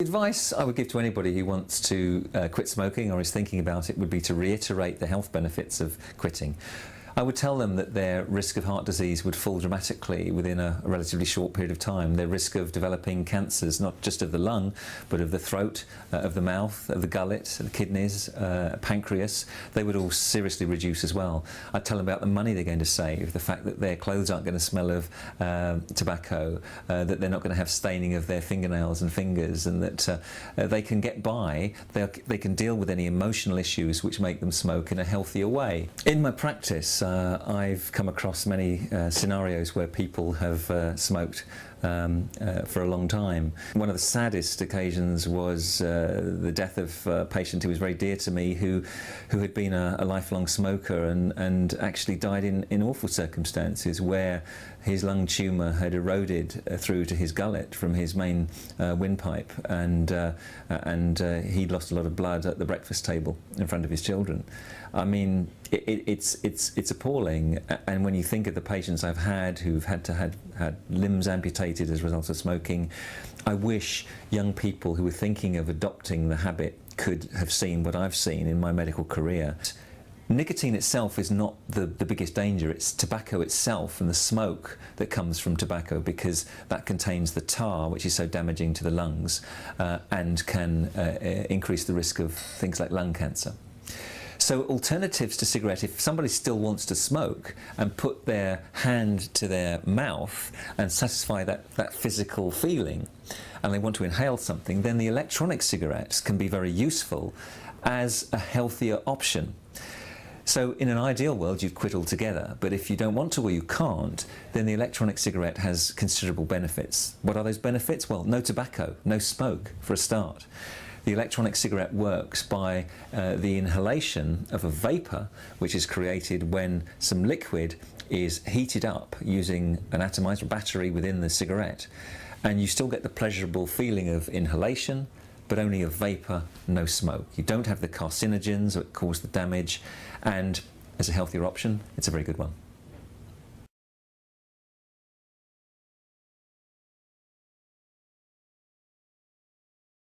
Advice I would give to anybody who wants to quit smoking or is thinking about it would be to reiterate the health benefits of quitting. I would tell them that their risk of heart disease would fall dramatically within a relatively short period of time. Their risk of developing cancers, not just of the lung, but of the throat, of the mouth, of the gullet, the kidneys, pancreas, they would all seriously reduce as well. I'd tell them about the money they're going to save, the fact that their clothes aren't going to smell of tobacco, that they're not going to have staining of their fingernails and fingers, and that they can get by, they can deal with any emotional issues which make them smoke in a healthier way. In my practice, I've come across many scenarios where people have smoked for a long time. One of the saddest occasions was the death of a patient who was very dear to me, who had been a lifelong smoker and actually died in awful circumstances, where his lung tumour had eroded through to his gullet from his main windpipe, and he'd lost a lot of blood at the breakfast table in front of his children. I mean, it's appalling, and when you think of the patients I've had who've had limbs amputated as a result of smoking, I wish young people who were thinking of adopting the habit could have seen what I've seen in my medical career. Nicotine itself is not the biggest danger, it's tobacco itself and the smoke that comes from tobacco, because that contains the tar, which is so damaging to the lungs and can increase the risk of things like lung cancer. So alternatives to cigarette, if somebody still wants to smoke and put their hand to their mouth and satisfy that physical feeling, and they want to inhale something, then the electronic cigarettes can be very useful as a healthier option. So in an ideal world you'd quit altogether, but if you don't want to or you can't, then the electronic cigarette has considerable benefits. What are those benefits? Well, no tobacco, no smoke for a start. The electronic cigarette works by the inhalation of a vapour which is created when some liquid is heated up using an atomizer battery within the cigarette, and you still get the pleasurable feeling of inhalation, but only of vapour, no smoke. You don't have the carcinogens that cause the damage, and as a healthier option, it's a very good one.